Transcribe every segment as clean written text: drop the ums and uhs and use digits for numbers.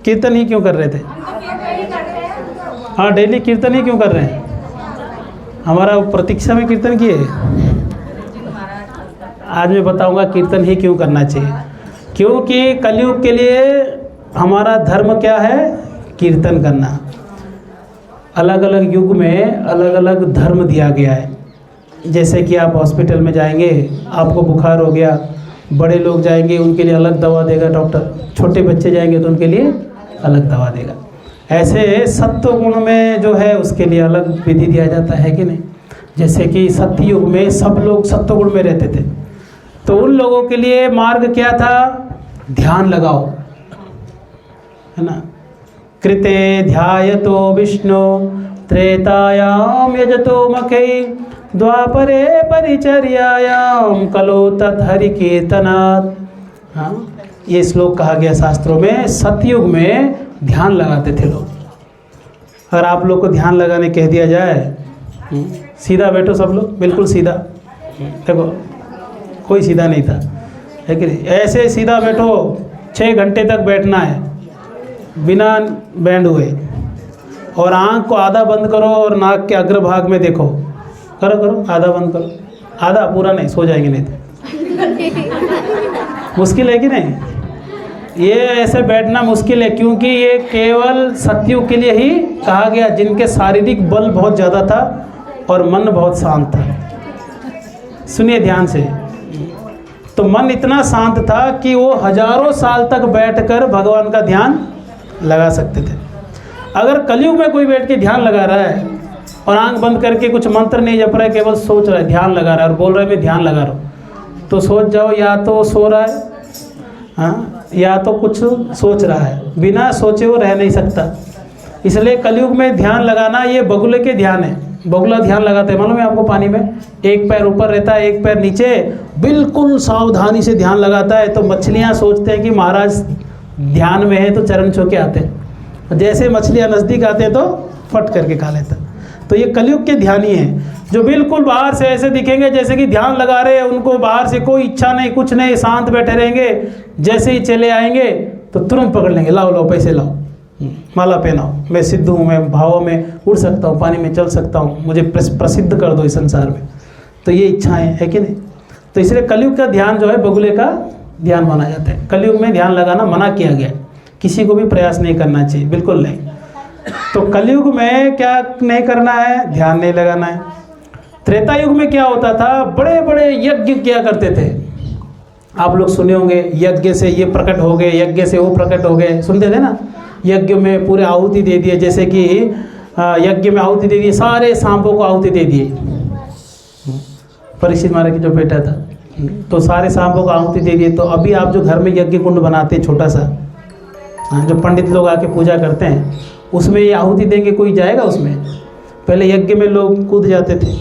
कीर्तन ही क्यों कर रहे थे? हाँ, डेली कीर्तन ही क्यों कर रहे हैं? हमारा प्रतीक्षा में कीर्तन किए। आज मैं बताऊंगा कीर्तन ही क्यों करना चाहिए। क्योंकि कलयुग के लिए हमारा धर्म क्या है? कीर्तन करना। अलग अलग युग में अलग अलग धर्म दिया गया है। जैसे कि आप हॉस्पिटल में जाएंगे, आपको बुखार हो गया, बड़े लोग जाएंगे उनके लिए अलग दवा देगा डॉक्टर, छोटे बच्चे जाएंगे तो उनके लिए अलग दवा देगा। ऐसे सत्व गुण में जो है उसके लिए अलग विधि दिया जाता है कि नहीं। जैसे कि सत्य युग में सब लोग सत्व गुण में रहते थे, तो उन लोगों के लिए मार्ग क्या था? ध्यान लगाओ, है ना। कृते ध्यायतो विष्णु त्रेतायाम यजतो मखे द्वापरे परिचर्यायाम कलो तत्हरि कीर्तनात्। हाँ, ये श्लोक कहा गया शास्त्रों में। सतयुग में ध्यान लगाते थे लोग। अगर आप लोग को ध्यान लगाने कह दिया जाए, सीधा बैठो सब लोग, बिल्कुल सीधा। देखो कोई सीधा नहीं था, है कि नहीं? ऐसे सीधा बैठो, 6 घंटे तक बैठना है बिना बैंड हुए, और आँख को आधा बंद करो और नाक के अग्रभाग में देखो। करो करो, आधा बंद करो, आधा, पूरा नहीं, सो जाएंगे नहीं तो। मुश्किल है कि नहीं? ये ऐसे बैठना मुश्किल है, क्योंकि ये केवल सतयुग के लिए ही कहा गया, जिनके शारीरिक बल बहुत ज़्यादा था और मन बहुत शांत था। सुनिए ध्यान से। तो मन इतना शांत था कि वो हजारों साल तक बैठकर भगवान का ध्यान लगा सकते थे। अगर कलयुग में कोई बैठ के ध्यान लगा रहा है और आंख बंद करके कुछ मंत्र नहीं जप रहा है, केवल सोच रहा है, ध्यान लगा रहा है और बोल रहा है मैं ध्यान लगा रहा हूँ, तो सोच जाओ या तो सो रहा है, हाँ, या तो कुछ सोच रहा है। बिना सोचे वो रह नहीं सकता। इसलिए कलयुग में ध्यान लगाना ये बगुले के ध्यान है। बगुला ध्यान लगाते हैं, मालूम है आपको? पानी में एक पैर ऊपर रहता है, एक पैर नीचे, बिल्कुल सावधानी से ध्यान लगाता है। तो मछलियाँ सोचते हैं कि महाराज ध्यान में है तो चरण छू के आते हैं। जैसे मछलियाँ नज़दीक आते हैं तो फट करके खा लेता। तो ये कलयुग के ध्यानी हैं, जो बिल्कुल बाहर से ऐसे दिखेंगे जैसे कि ध्यान लगा रहे हैं। उनको बाहर से कोई इच्छा नहीं, कुछ नहीं, शांत बैठे रहेंगे। जैसे ही चले आएंगे तो तुरंत पकड़ लेंगे, लाओ लाओ पैसे लाओ, माला पहनाओ, मैं सिद्ध हूँ, मैं भावों में उड़ सकता हूँ, पानी में चल सकता हूँ, मुझे प्रसिद्ध कर दो इस संसार में। तो ये इच्छाएं है कि नहीं? तो इसलिए कलयुग का ध्यान जो है बगुले का ध्यान माना जाता है। कलयुग में ध्यान लगाना मना किया गया, किसी को भी प्रयास नहीं करना चाहिए, बिल्कुल नहीं। तो कलयुग में क्या नहीं करना है? ध्यान नहीं लगाना है। त्रेता युग में क्या होता था? बड़े बड़े यज्ञ किया करते थे। आप लोग सुने होंगे, यज्ञ से ये प्रकट हो गए, यज्ञ से वो प्रकट हो गए, सुनते थे ना। यज्ञ में पूरे आहुति दे दिए, जैसे कि यज्ञ में आहुति दे दिए, सारे सांपों को आहुति दे दिए। परीक्षित महाराज की जो बेटा था, तो सारे सांपों को आहुति दे दिए। तो अभी आप जो घर में यज्ञ कुंड बनाते हैं छोटा सा, जो पंडित लोग आके पूजा करते हैं, उसमें ये आहुति देंगे, कोई जाएगा उसमें? पहले यज्ञ में लोग कूद जाते थे,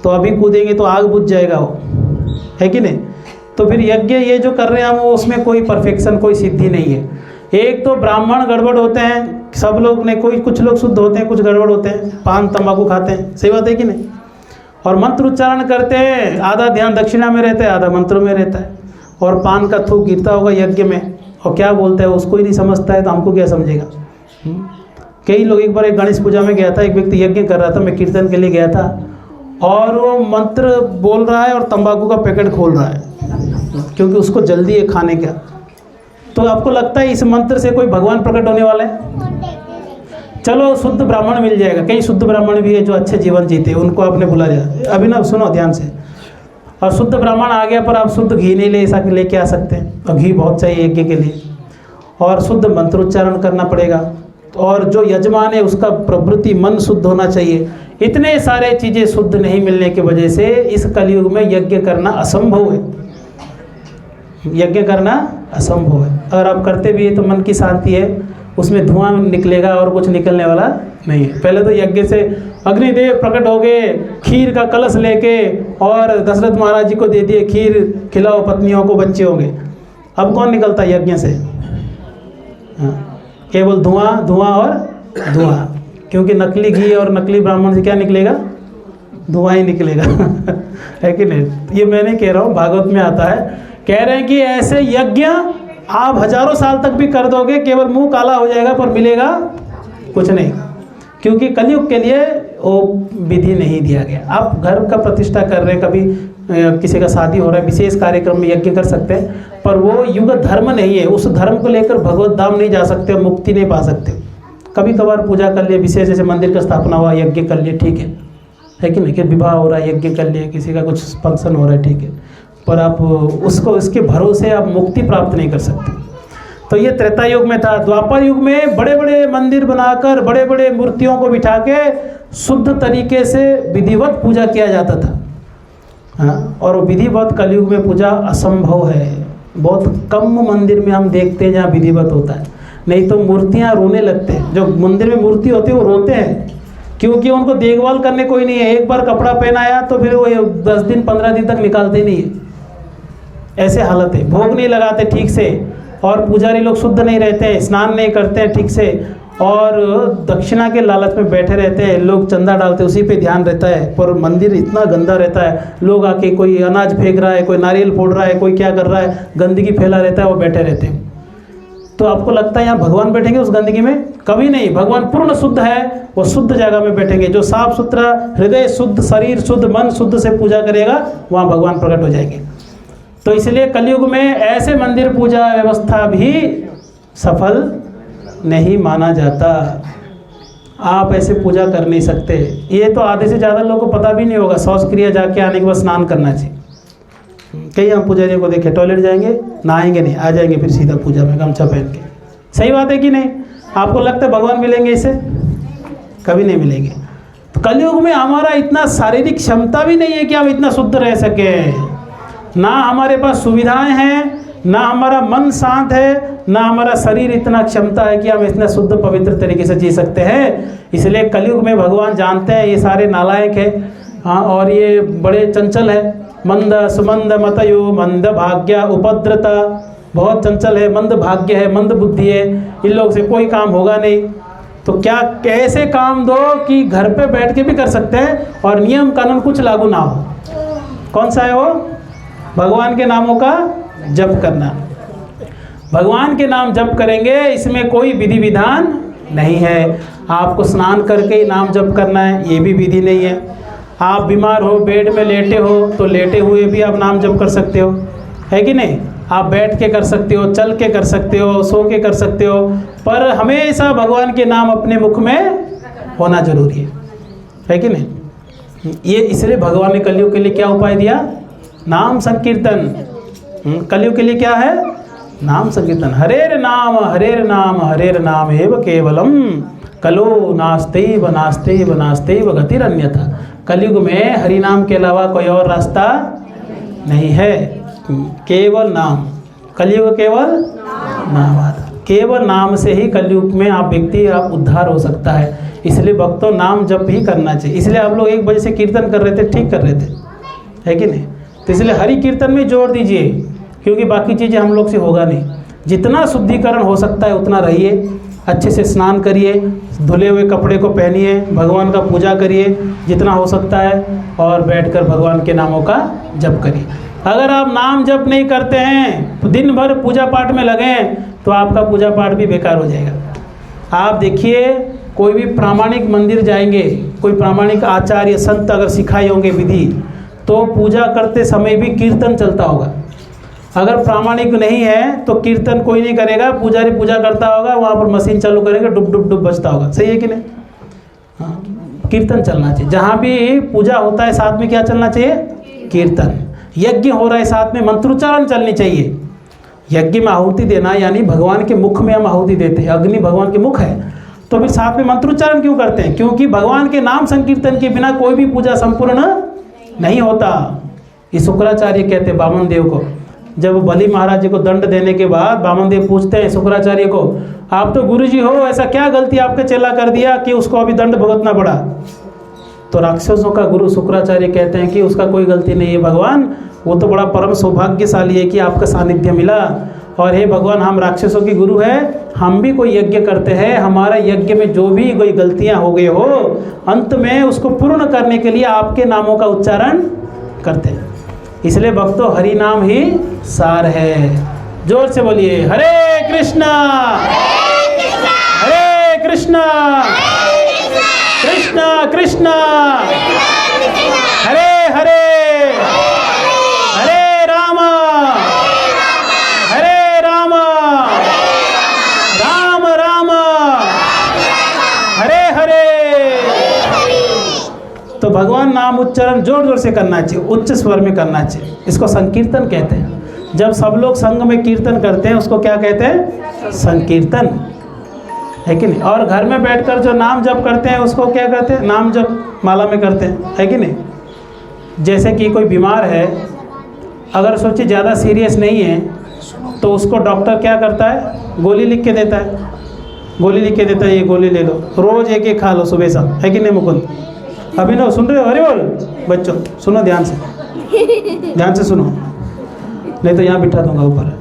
तो अभी कूदेंगे तो आग बुझ जाएगा वो, है कि नहीं? तो फिर यज्ञ ये जो कर रहे हैं हम, वो उसमें कोई परफेक्शन, कोई सिद्धि नहीं है। एक तो ब्राह्मण गड़बड़ होते हैं, सब लोग नहीं, कोई कुछ लोग शुद्ध होते हैं, कुछ गड़बड़ होते हैं, पान तंबाकू खाते हैं, सही बात है कि नहीं? और मंत्र उच्चारण करते हैं, आधा ध्यान दक्षिणा में रहता है, आधा मंत्रों में रहता है, और पान का थूक गिरता होगा यज्ञ में, और क्या बोलता है उसको ही नहीं समझता है, तो हमको क्या समझेगा? कई लोग, एक बार एक गणेश पूजा में गया था, एक व्यक्ति यज्ञ कर रहा था, मैं कीर्तन के लिए गया था, और वो मंत्र बोल रहा है और तंबाकू का पैकेट खोल रहा है, क्योंकि उसको जल्दी है खाने का। तो आपको लगता है इस मंत्र से कोई भगवान प्रकट होने वाला है? चलो शुद्ध ब्राह्मण मिल जाएगा, कई शुद्ध ब्राह्मण भी है जो अच्छे जीवन जीते, उनको आपने बुला लिया। अभी ना सुनो ध्यान से, और शुद्ध ब्राह्मण आ गया पर आप शुद्ध घी नहीं लेके आ सकते, और घी बहुत चाहिए यज्ञ के लिए, और शुद्ध मंत्रोच्चारण करना पड़ेगा, और जो यजमान है उसका प्रवृत्ति मन शुद्ध होना चाहिए। इतने सारे चीज़ें शुद्ध नहीं मिलने की वजह से इस कलयुग में यज्ञ करना असंभव है। यज्ञ करना असंभव है। अगर आप करते भी है तो मन की शांति है, उसमें धुआं निकलेगा और कुछ निकलने वाला नहीं है। पहले तो यज्ञ से अग्निदेव प्रकट हो गए, खीर का कलश लेके, और दशरथ महाराज जी को दे दिए, खीर खिलाओ पत्नियों को, बच्चे होंगे। अब कौन निकलता है यज्ञ से? केवल धुआं, धुआं और धुआं, क्योंकि नकली घी और नकली ब्राह्मण से क्या निकलेगा? धुआं ही निकलेगा है कि नहीं? ये मैं नहीं कह रहा हूँ, भागवत में आता है, कह रहे हैं कि ऐसे यज्ञ आप हजारों साल तक भी कर दोगे, केवल मुंह काला हो जाएगा पर मिलेगा कुछ नहीं, क्योंकि कलयुग के लिए वो विधि नहीं दिया गया। आप घर का प्रतिष्ठा कर रहे हैं, कभी किसी का शादी हो रहा है, विशेष कार्यक्रम में यज्ञ कर सकते हैं, पर वो युग धर्म नहीं है। उस धर्म को लेकर भगवत धाम नहीं जा सकते, मुक्ति नहीं पा सकते। कभी कभार पूजा कर लिए, विशेष जैसे मंदिर का स्थापना हुआ, यज्ञ कर लिए, ठीक है कि नहीं, कि विवाह हो रहा है, यज्ञ कर लिए, किसी का कुछ फंक्शन हो रहा है, ठीक है, पर आप उसको इसके भरोसे आप मुक्ति प्राप्त नहीं कर सकते। तो ये त्रेता युग में था। द्वापर युग में बड़े बड़े मंदिर बनाकर बड़े बड़े मूर्तियों को बिठा के शुद्ध तरीके से विधिवत पूजा किया जाता था। हाँ, और विधिवत कलयुग में पूजा असंभव है। बहुत कम मंदिर में हम देखते हैं जहाँ विधिवत होता है, नहीं तो मूर्तियाँ रोने लगते हैं। जो मंदिर में मूर्ति होती है वो रोते हैं, क्योंकि उनको देखभाल करने कोई नहीं है। एक बार कपड़ा पहनाया तो फिर वो 10 दिन 15 दिन तक निकालते नहीं है, ऐसे हालत है। भोग नहीं लगाते ठीक से, और पुजारी लोग शुद्ध नहीं रहते हैं, स्नान नहीं करते हैं ठीक से, और दक्षिणा के लालच में बैठे रहते हैं। लोग चंदा डालते हैं, उसी पे ध्यान रहता है, पर मंदिर इतना गंदा रहता है। लोग आके कोई अनाज फेंक रहा है, कोई नारियल फोड़ रहा है, कोई क्या कर रहा है, गंदगी फैला रहता है, वो बैठे रहते हैं। तो आपको लगता है यहाँ भगवान बैठेंगे उस गंदगी में? कभी नहीं। भगवान पूर्ण शुद्ध है, वो शुद्ध जगह में बैठेंगे। जो साफ सुथरा, हृदय शुद्ध, शरीर शुद्ध, मन शुद्ध से पूजा करेगा, वहाँ भगवान प्रकट हो जाएंगे। तो इसलिए कलयुग में ऐसे मंदिर पूजा व्यवस्था भी सफल नहीं माना जाता। आप ऐसे पूजा कर नहीं सकते। ये तो आधे से ज़्यादा लोगों को पता भी नहीं होगा। शौच क्रिया जाके आने के बाद स्नान करना चाहिए। कई हम पुजारियों को देखे, टॉयलेट जाएंगे, नहाएंगे नहीं, आ जाएंगे फिर सीधा पूजा में गमछा पहन के। सही बात है कि नहीं? आपको लगता है भगवान मिलेंगे इससे? कभी नहीं मिलेंगे। तो कलयुग में हमारा इतना शारीरिक क्षमता भी नहीं है कि हम इतना शुद्ध रह सकें। ना हमारे पास सुविधाएं हैं, ना हमारा मन शांत है, ना हमारा शरीर इतना क्षमता है कि हम इतना शुद्ध पवित्र तरीके से जी सकते हैं। इसलिए कलयुग में भगवान जानते हैं ये सारे नालायक है, हाँ, और ये बड़े चंचल है। मंद सुमंद मतयो मंद भाग्य उपद्रता, बहुत चंचल है, मंद भाग्य है, मंद बुद्धि है, इन लोग से कोई काम होगा नहीं। तो क्या कैसे काम दो कि घर पे बैठ के भी कर सकते हैं और नियम कानून कुछ लागू ना हो। कौन सा है वो? भगवान के नामों का जप करना। भगवान के नाम जप करेंगे, इसमें कोई विधि विधान नहीं है। आपको स्नान करके ही नाम जप करना है, ये भी विधि नहीं है। आप बीमार हो, बेड में लेटे हो, तो लेटे हुए भी आप नाम जप कर सकते हो, है कि नहीं? आप बैठ के कर सकते हो, चल के कर सकते हो, सो के कर सकते हो, पर हमेशा भगवान के नाम अपने मुख में होना जरूरी है कि नहीं? ये इसलिए भगवान ने कलयुग के लिए क्या उपाय दिया? नाम संकीर्तन। कलयुग के लिए क्या है? नाम संकीर्तन। हरेर नाम हरेर नाम हरेर नाम एव केवलम कलो नास्तेव नास्तेव नास्तेव गतिरन्यथा। कलयुग में हरि नाम के अलावा कोई और रास्ता नहीं है, केवल नाम। कलयुग केवल नाम, केवल नाम से ही कलयुग में आप व्यक्ति आप उद्धार हो सकता है। इसलिए भक्तों नाम जप ही करना चाहिए। इसलिए आप लोग 1 बजे से कीर्तन कर रहे थे, ठीक कर रहे थे, है कि नहीं? तो इसलिए हरि कीर्तन में जोड़ दीजिए, क्योंकि बाकी चीज़ें हम लोग से होगा नहीं। जितना शुद्धिकरण हो सकता है उतना रहिए, अच्छे से स्नान करिए, धुले हुए कपड़े को पहनिए, भगवान का पूजा करिए जितना हो सकता है, और बैठकर भगवान के नामों का जप करिए। अगर आप नाम जप नहीं करते हैं तो दिन भर पूजा पाठ में लगें तो आपका पूजा पाठ भी बेकार हो जाएगा। आप देखिए, कोई भी प्रामाणिक मंदिर जाएंगे, कोई प्रामाणिक आचार्य संत अगर सिखाए होंगे विधि, तो पूजा करते समय भी कीर्तन चलता होगा। अगर प्रामाणिक नहीं है तो कीर्तन कोई नहीं करेगा, पुजारी पूजा करता होगा, वहाँ पर मशीन चालू करेंगे, डुब डुब डुब बजता होगा। सही है कि नहीं? हाँ, कीर्तन चलना चाहिए। जहाँ भी पूजा होता है साथ में क्या चलना चाहिए? कीर्तन। यज्ञ हो रहा है साथ में मंत्रोच्चारण चलनी चाहिए। यज्ञ में आहुति देना यानी भगवान के मुख में हम आहुति देते हैं, अग्नि भगवान के मुख है, तो फिर साथ में मंत्रोच्चारण क्यों करते हैं? क्योंकि भगवान के नाम संकीर्तन के बिना कोई भी पूजा संपूर्ण नहीं होता। ये शुक्राचार्य कहते हैं बामन देव को। जब बलि महाराज जी को दंड देने के बाद बामन देव पूछते हैं शुक्राचार्य को, आप तो गुरुजी हो, ऐसा क्या गलती आपके चेला कर दिया कि उसको अभी दंड भुगतना पड़ा? तो राक्षसों का गुरु शुक्राचार्य कहते हैं कि उसका कोई गलती नहीं है भगवान, वो तो बड़ा परम सौभाग्यशाली है कि आपका सानिध्य मिला। और हे भगवान, हम राक्षसों की गुरु है, हम भी कोई यज्ञ करते हैं, हमारा यज्ञ में जो भी कोई गलतियां हो गई हो, अंत में उसको पूर्ण करने के लिए आपके नामों का उच्चारण करते हैं। इसलिए भक्तों, हरि नाम ही सार है। जोर से बोलिए, हरे कृष्णा हरे कृष्णा कृष्णा कृष्णा हरे हरे हरे राम राम राम हरे हरे। तो भगवान नाम उच्चारण जोर जोर से करना चाहिए, उच्च स्वर में करना चाहिए। इसको संकीर्तन कहते हैं। जब सब लोग संग में कीर्तन करते हैं उसको क्या कहते हैं? संकीर्तन, है कि नहीं? और घर में बैठकर जो नाम जप करते हैं उसको क्या कहते हैं? नाम जप माला में करते हैं, है कि नहीं? जैसे कि कोई बीमार है, अगर सोचिए ज़्यादा सीरियस नहीं है तो उसको डॉक्टर क्या करता है? गोली लिख के देता है, गोली लिख के देता है, ये गोली ले लो, रोज़ एक एक खा लो सुबह शाम, है कि नहीं मुकुंद? अभिनव सुन रहे हो? हरि बोल। बच्चों सुनो ध्यान से, ध्यान से सुनो, नहीं तो यहाँ बिठा दूंगा ऊपर।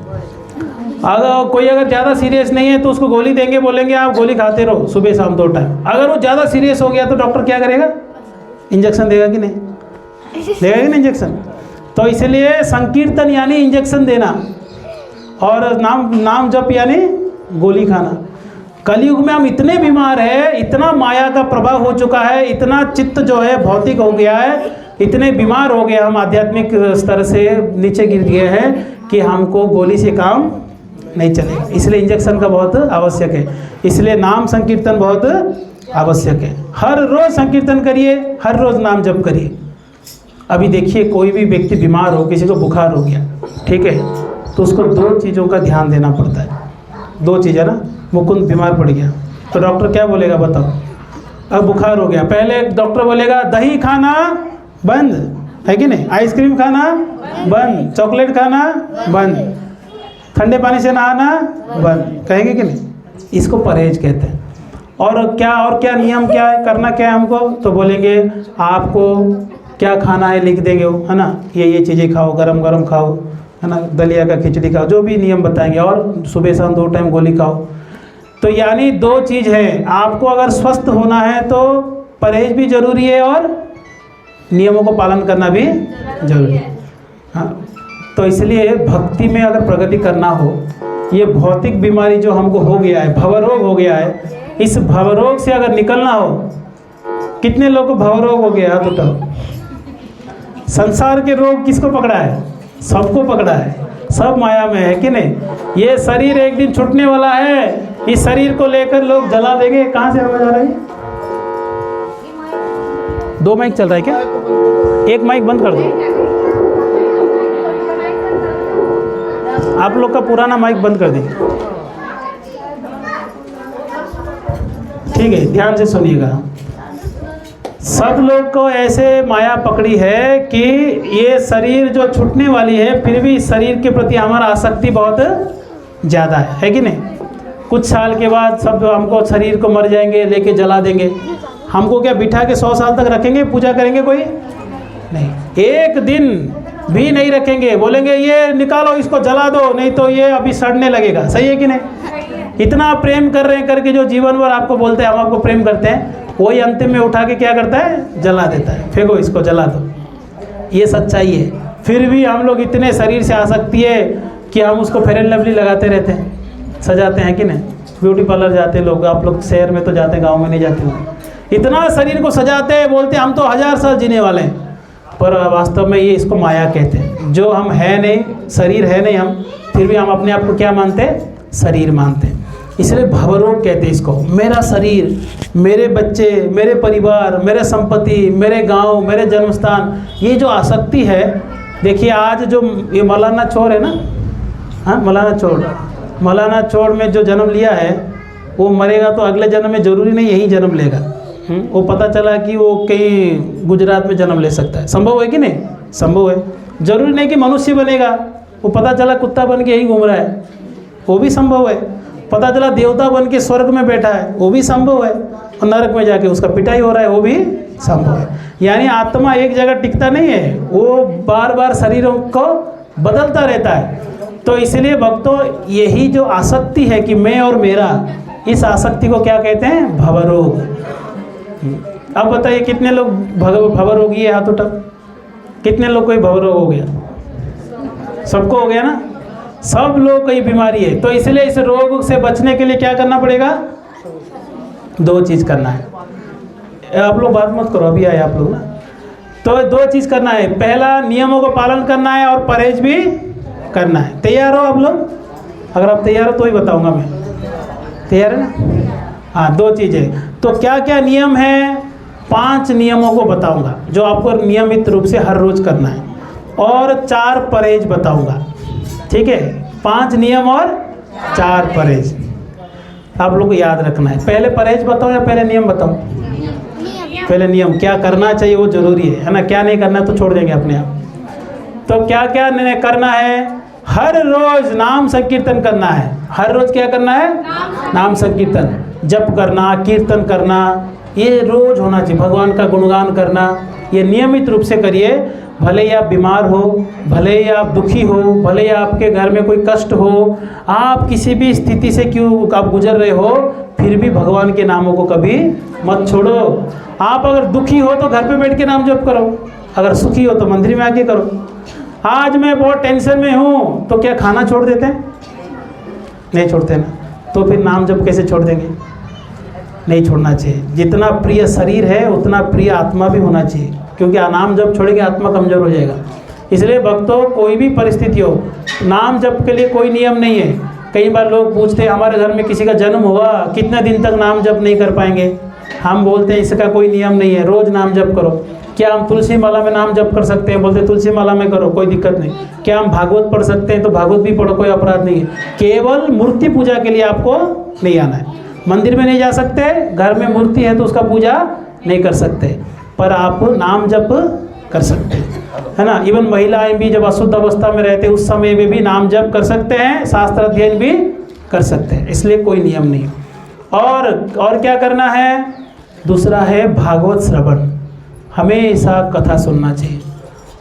अगर कोई ज़्यादा सीरियस नहीं है तो उसको गोली देंगे, बोलेंगे आप गोली खाते रहो सुबह शाम 2 टाइम। अगर वो ज़्यादा सीरियस हो गया तो डॉक्टर क्या करेगा? इंजेक्शन देगा कि नहीं? देगा कि नहीं इंजेक्शन? तो इसलिए संकीर्तन यानी इंजेक्शन देना, और नाम जप यानी गोली खाना। कलयुग में हम इतने बीमार हैं, इतना माया का प्रभाव हो चुका है, इतना चित्त जो है भौतिक हो गया है, इतने बीमार हो गए हम, आध्यात्मिक स्तर से नीचे गिर गए हैं कि हमको गोली से काम नहीं चलेगा। इसलिए इंजेक्शन का बहुत आवश्यक है, इसलिए नाम संकीर्तन बहुत आवश्यक है। हर रोज़ संकीर्तन करिए, हर रोज़ नाम जप करिए। अभी देखिए कोई भी व्यक्ति बीमार हो, किसी को बुखार हो गया, ठीक है, तो उसको 2 चीज़ों का ध्यान देना पड़ता है। 2 चीज़ है ना। मुकुंद बीमार पड़ गया तो डॉक्टर क्या बोलेगा बताओ? अब बुखार हो गया, पहले डॉक्टर बोलेगा दही खाना बंद, है कि नहीं? आइसक्रीम खाना बंद, चॉकलेट खाना बंद, ठंडे पानी से नहाना बंद, कहेंगे कि नहीं? इसको परहेज कहते हैं। और क्या नियम क्या है, करना क्या है हमको? तो बोलेंगे आपको क्या खाना है लिख देंगे वो, है ना, ये चीज़ें खाओ, गरम गरम खाओ, है ना, दलिया का खिचड़ी खाओ, जो भी नियम बताएंगे, और सुबह शाम 2 टाइम गोली खाओ। तो यानी 2 चीज़ है, आपको अगर स्वस्थ होना है तो परहेज भी जरूरी है और नियमों को पालन करना भी जरूरी है। हाँ, तो इसलिए भक्ति में अगर प्रगति करना हो, ये भौतिक बीमारी जो हमको हो गया है, भवरोग हो गया है, इस भवरोग से अगर निकलना हो, कितने लोग को भवरोग हो गया? तो संसार के रोग किसको पकड़ा है? सबको पकड़ा है, सब माया में, है कि नहीं? ये शरीर एक दिन छूटने वाला है, इस शरीर को लेकर लोग जला देंगे। कहाँ से आवाज आ रही है? 2 माइक चल रहा है क्या? एक माइक बंद कर दो। आप लोग का पुराना माइक बंद कर दीजिए, ठीक है? ध्यान से सुनिएगा। सब लोग को ऐसे माया पकड़ी है कि ये शरीर जो छूटने वाली है, फिर भी शरीर के प्रति हमारा आसक्ति बहुत ज़्यादा है कि नहीं? कुछ साल के बाद सब हमको शरीर को मर जाएंगे, लेके जला देंगे। हमको क्या बिठा के 100 साल तक रखेंगे, पूजा करेंगे? कोई नहीं, एक दिन भी नहीं रखेंगे, बोलेंगे ये निकालो, इसको जला दो, नहीं तो ये अभी सड़ने लगेगा। सही है कि नहीं? इतना प्रेम कर रहे हैं करके जो जीवन भर आपको बोलते हैं हम आपको प्रेम करते हैं, वही अंतिम में उठा के क्या करता है? जला देता है, फेंको इसको, जला दो। ये सच्चाई है। फिर भी हम लोग इतने शरीर से आसक्ति है कि हम उसको फेयर एंड लवली लगाते रहते हैं, सजाते हैं कि नहीं? ब्यूटी पार्लर जाते लोग, आप लोग शहर में तो जाते हैं, गाँव में नहीं जाते हो। इतना शरीर को सजाते हैं, बोलते हैं हम तो 1000 साल जीने वाले हैं, पर वास्तव में ये इसको माया कहते हैं। जो हम है नहीं, शरीर है नहीं हम, फिर भी हम अपने आप को क्या मानते हैं? शरीर मानते हैं। इसलिए भवरोग कहते हैं इसको। मेरा शरीर, मेरे बच्चे, मेरे परिवार, मेरे संपत्ति, मेरे गांव, मेरे जन्मस्थान, ये जो आसक्ति है। देखिए आज जो ये मौलाना चोर है ना, हाँ मौलाना चोर में जो जन्म लिया है, वो मरेगा तो अगले जन्म में जरूरी नहीं यही जन्म लेगा। वो पता चला कि वो कहीं गुजरात में जन्म ले सकता है। संभव है कि नहीं? संभव है। जरूरी नहीं कि मनुष्य बनेगा, वो पता चला कुत्ता बन के यहीं घूम रहा है, वो भी संभव है। पता चला देवता बन के स्वर्ग में बैठा है, वो भी संभव है। और नरक में जाके उसका पिटाई हो रहा है, वो भी संभव है। यानी आत्मा एक जगह टिकता नहीं है, वो बार बार शरीरों को बदलता रहता है। तो इसलिए भक्तों, यही जो आसक्ति है कि मैं और मेरा, इस आसक्ति को क्या कहते हैं? भवरोग। अब बताइए कितने लोग भवरोगी है? हाथ उठा। कितने लोग को भवरोग हो गया? सबको हो गया ना? सब लोग को ये बीमारी है। तो इसलिए इस रोग से बचने के लिए क्या करना पड़ेगा? 2 चीज़ करना है। आप लोग बात मत करो, अभी आए आप लोग ना। तो 2 चीज़ करना है। पहला, नियमों को पालन करना है और परहेज भी करना है। तैयार हो आप लोग? अगर आप तैयार हो तो ही बताऊंगा मैं। तैयार है ना? हाँ, 2 चीज़ें। तो क्या क्या नियम है? 5 नियमों को बताऊंगा जो आपको नियमित रूप से हर रोज करना है, और 4 परहेज बताऊंगा। ठीक है? 5 नियम और 4 परहेज आप लोग को याद रखना है। पहले परहेज बताओ या पहले नियम बताओ? पहले नियम, क्या करना चाहिए वो जरूरी है ना? क्या नहीं करना तो छोड़ देंगे अपने आप। तो क्या क्या करना है? हर रोज नाम संकीर्तन करना है। हर रोज क्या करना है? नाम संकीर्तन, जप करना, कीर्तन करना, ये रोज होना चाहिए। भगवान का गुणगान करना, ये नियमित रूप से करिए। भले ही आप बीमार हो, भले ही आप दुखी हो, भले ही आपके घर में कोई कष्ट हो, आप किसी भी स्थिति से क्यों आप गुजर रहे हो, फिर भी भगवान के नामों को कभी मत छोड़ो। आप अगर दुखी हो तो घर पे बैठ के नाम जप करो, अगर सुखी हो तो मंदिर में आके करो। आज मैं बहुत टेंशन में हूँ तो क्या खाना छोड़ देते हैं? नहीं छोड़ते ना। तो फिर नाम जप कैसे छोड़ देंगे? नहीं छोड़ना चाहिए। जितना प्रिय शरीर है उतना प्रिय आत्मा भी होना चाहिए, क्योंकि नाम जप छोड़ेंगे आत्मा कमजोर हो जाएगा। इसलिए भक्तों, कोई भी परिस्थिति हो, नाम जप के लिए कोई नियम नहीं है। कई बार लोग पूछते हैं हमारे घर में किसी का जन्म हुआ, कितने दिन तक नाम जप नहीं कर पाएंगे? हम बोलते हैं इसका कोई नियम नहीं है, रोज नाम जप करो। क्या हम तुलसी माला में नाम जप कर सकते हैं? बोलते तुलसी माला में करो, कोई दिक्कत नहीं। क्या हम भागवत पढ़ सकते हैं? तो भागवत भी पढ़ो, कोई अपराध नहीं है। केवल मूर्ति पूजा के लिए आपको नहीं आना है। मंदिर में नहीं जा सकते, घर में मूर्ति है तो उसका पूजा नहीं कर सकते, पर आप नाम जप कर सकते हैं, है ना? इवन महिलाएं भी जब अशुद्ध अवस्था में रहते उस समय में भी नाम जप कर सकते हैं, शास्त्र अध्ययन भी कर सकते हैं। इसलिए कोई नियम नहीं। और क्या करना है? दूसरा है भागवत श्रवण। हमेशा कथा सुनना चाहिए।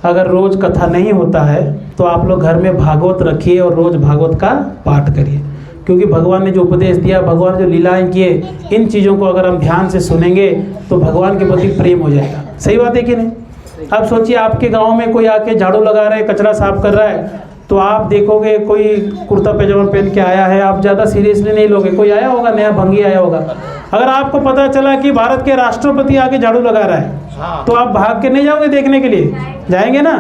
अगर रोज कथा नहीं होता है तो आप लोग घर में भागवत रखिए और रोज भागवत का पाठ करिए, क्योंकि भगवान ने जो उपदेश दिया, भगवान ने जो लीलाएं किए, इन चीज़ों को अगर हम ध्यान से सुनेंगे तो भगवान के प्रति प्रेम हो जाएगा। सही बात है कि नहीं? अब सोचिए आपके गांव में कोई आके झाड़ू लगा रहा है, कचरा साफ कर रहा है, तो आप देखोगे कोई कुर्ता पैजामा पहन के आया है, आप ज़्यादा सीरियसली नहीं लोगे। कोई आया होगा, नया भंगी आया होगा। अगर आपको पता चला कि भारत के राष्ट्रपति आके झाड़ू लगा रहा है तो आप भाग के नहीं जाओगे देखने के लिए? जाएंगे ना?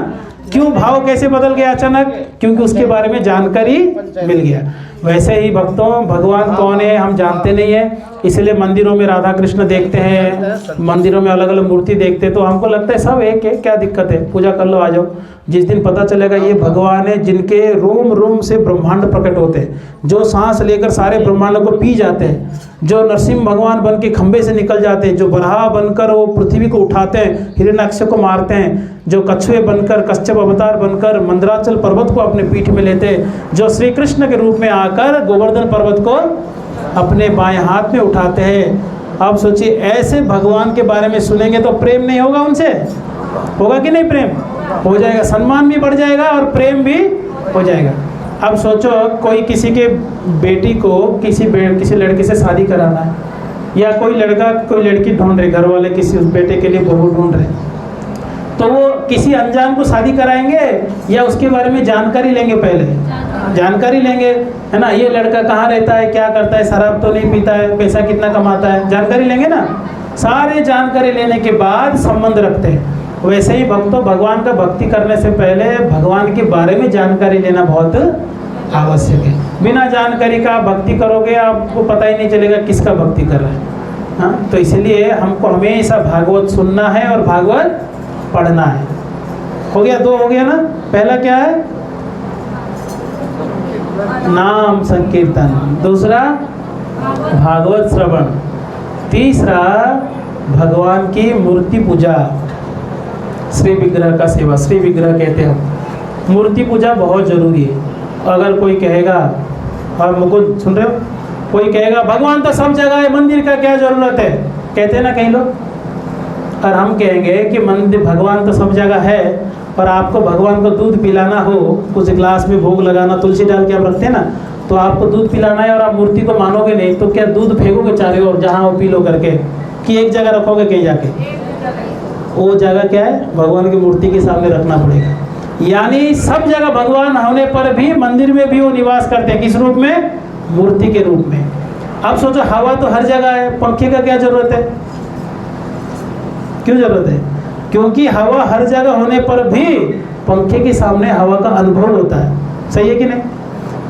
क्यों? भाव कैसे बदल गया अचानक? क्योंकि उसके बारे में जानकारी मिल गया। वैसे ही भक्तों, भगवान कौन है हम जानते नहीं है, इसलिए मंदिरों में राधा कृष्ण देखते हैं, मंदिरों में अलग अलग मूर्ति देखते हैं, तो हमको लगता है सब एक है, क्या दिक्कत है, पूजा कर लो, आ जाओ। जिस दिन पता चलेगा ये भगवान है जिनके रोम रोम से ब्रह्मांड प्रकट होते हैं, जो सांस लेकर सारे ब्रह्मांड को पी जाते हैं, जो नरसिंह भगवान बन के खंबे से निकल जाते हैं, जो बराह बनकर वो पृथ्वी को उठाते हैं, हिरण्याक्ष को मारते हैं, जो कछुए बनकर, कश्यप अवतार बनकर मंदराचल पर्वत को अपने पीठ में लेते हैं, जो श्री कृष्ण के रूप में आकर गोवर्धन पर्वत को अपने बाएं हाथ में उठाते हैं। अब सोचिए, ऐसे भगवान के बारे में सुनेंगे तो प्रेम नहीं होगा उनसे? होगा कि नहीं? प्रेम हो जाएगा, सम्मान भी बढ़ जाएगा और प्रेम भी हो जाएगा। अब सोचो, कोई किसी के बेटी को किसी लड़के से शादी कराना है, या कोई लड़का कोई लड़की ढूंढ रहे, घर वाले किसी उस बेटे के लिए बहू ढूंढ रहे, तो वो किसी अनजान को शादी कराएंगे या उसके बारे में जानकारी लेंगे? पहले जानकारी लेंगे, है ना? ये लड़का कहाँ रहता है, क्या करता है, शराब तो नहीं पीता है, पैसा कितना कमाता है, जानकारी लेंगे ना? सारे जानकारी लेने के बाद संबंध रखते हैं। वैसे ही भक्तों, भगवान का भक्ति करने से पहले भगवान के बारे में जानकारी लेना बहुत आवश्यक है। बिना जानकारी का भक्ति करोगे आपको पता ही नहीं चलेगा किसका भक्ति कर रहे हैं। हाँ, तो इसलिए हमको हमेशा भागवत सुनना है और भागवत पढ़ना है। हो गया? 2 हो गया ना? पहला क्या है? नाम संकीर्तन। दूसरा भागवत श्रवण। तीसरा भगवान की मूर्ति पूजा, श्री विग्रह का सेवा। श्री विग्रह कहते हैं। मूर्ति पूजा बहुत जरूरी है। अगर कोई कहेगा, और मुकुंद सुन रहे हो, कोई कहेगा भगवान तो सब जगह है, मंदिर का क्या जरूरत है, कहते हैं ना कई लोग। और हम कहेंगे कि मंदिर, भगवान तो सब जगह है, पर आपको भगवान को दूध पिलाना हो, कुछ गिलास में भोग लगाना, तुलसी डाल के हम रखते हैं ना, तो आपको दूध पिलाना है और आप मूर्ति को मानोगे नहीं, तो क्या दूध फेंकोगे चारे और जहाँ वो पी लो करके, कि एक जगह रखोगे कहीं जाके? वो जगह क्या है? भगवान की मूर्ति के सामने रखना पड़ेगा। यानी सब जगह भगवान होने पर भी मंदिर में भी वो निवास करते हैं। किस रूप में? मूर्ति के रूप में। अब सोचो, हवा तो हर जगह है, पंखे का क्या जरूरत है? क्यों जरूरत है? क्योंकि हवा हर जगह होने पर भी पंखे के सामने हवा का अनुभव होता है। सही है कि नहीं?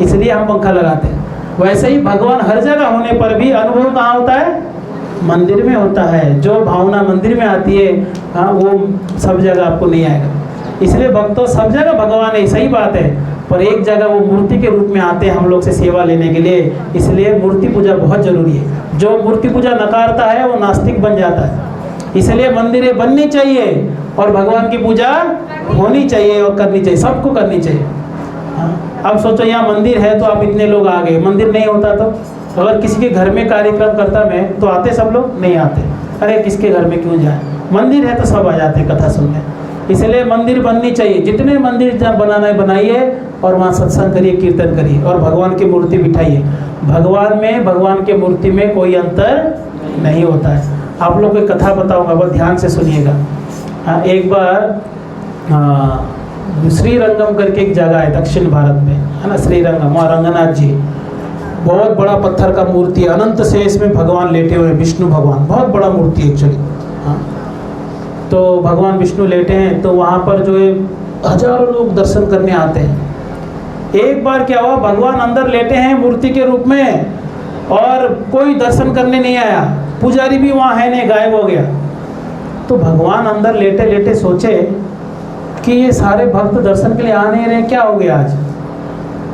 इसलिए हम पंखा लगाते हैं। वैसे ही भगवान हर जगह होने पर भी अनुभव कहाँ होता है? मंदिर में होता है। जो भावना मंदिर में आती है, हाँ, वो सब जगह आपको नहीं आएगा। इसलिए भक्तों, सब जगह भगवान है, सही बात है, पर एक जगह वो मूर्ति के रूप में आते हैं हम लोग से सेवा लेने के लिए। इसलिए मूर्ति पूजा बहुत जरूरी है। जो मूर्ति पूजा नकारता है वो नास्तिक बन जाता है। इसलिए मंदिरें बननी चाहिए और भगवान की पूजा होनी चाहिए और करनी चाहिए, सबको करनी चाहिए। अब सोचो, यहाँ मंदिर है तो आप इतने लोग आ गए, मंदिर नहीं होता तो? अगर किसी के घर में कार्यक्रम करता मैं तो आते सब लोग? नहीं आते। अरे किसके घर में क्यों जाए, मंदिर है तो सब आ जाते कथा सुनने। इसलिए मंदिर बननी चाहिए। जितने मंदिर जहाँ बनाना है बनाइए और वहाँ सत्संग करिए, कीर्तन करिए और भगवान की मूर्ति बिठाइए। भगवान में, भगवान के मूर्ति में कोई अंतर नहीं होता है। आप लोग को एक कथा बताऊंगा, बहुत ध्यान से सुनिएगा। एक बार श्रीरंगम करके एक जगह है दक्षिण भारत में, है ना, श्रीरंगम, वहाँ रंगनाथ जी, बहुत बड़ा पत्थर का मूर्ति है, अनंत शेष में भगवान लेटे हुए, विष्णु भगवान, बहुत बड़ा मूर्ति है एक्चुअली। हाँ, तो भगवान विष्णु लेटे हैं, तो वहाँ पर जो है हजारों लोग दर्शन करने आते हैं। एक बार क्या हुआ, भगवान अंदर लेटे हैं मूर्ति के रूप में और कोई दर्शन करने नहीं आया, पुजारी भी वहाँ है नहीं, गायब हो गया। तो भगवान अंदर लेटे लेटे सोचे कि ये सारे भक्त दर्शन के लिए आ नहीं रहे, क्या हो गया आज?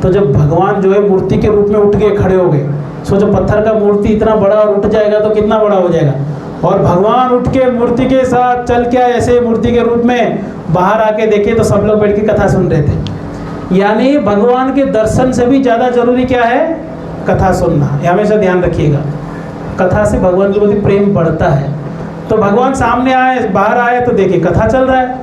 तो जब भगवान जो है मूर्ति के रूप में उठ गए, खड़े हो गए, सोचो पत्थर का मूर्ति इतना बड़ा और उठ जाएगा तो कितना बड़ा हो जाएगा। और भगवान उठ के मूर्ति के साथ चल के ऐसे मूर्ति के रूप में बाहर आके देखे तो सब लोग बैठ के कथा सुन रहे थे। यानी भगवान के दर्शन से भी ज़्यादा जरूरी क्या है? कथा सुनना। ये हमेशा ध्यान रखिएगा, कथा से भगवान के प्रति प्रेम बढ़ता है। तो भगवान सामने आए, बाहर आए तो देखिए कथा चल रहा है।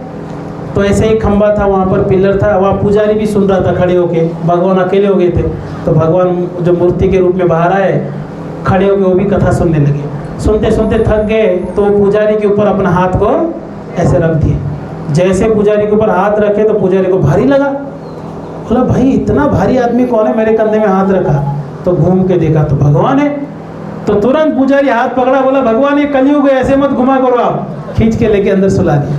तो ऐसे ही खंबा था, वहाँ पर पिलर था, वहाँ पुजारी भी सुन रहा था खड़े होके, भगवान अकेले हो गए थे। तो भगवान जो मूर्ति के रूप में बाहर आए, खड़े होके वो भी कथा सुनने लगे। सुनते सुनते थक गए तो पुजारी के ऊपर अपना हाथ को ऐसे रख दिए। जैसे पुजारी के ऊपर हाथ रखे तो पुजारी को भारी लगा। बोला, भाई इतना भारी आदमी कौन है, मेरे कंधे में हाथ रखा? तो घूम के देखा तो भगवान है। तो तुरंत पुजारी हाथ पकड़ा, बोला, भगवान ये कलयुग है, ऐसे मत घुमा करो आप। खींच के लेके अंदर सुला दिया।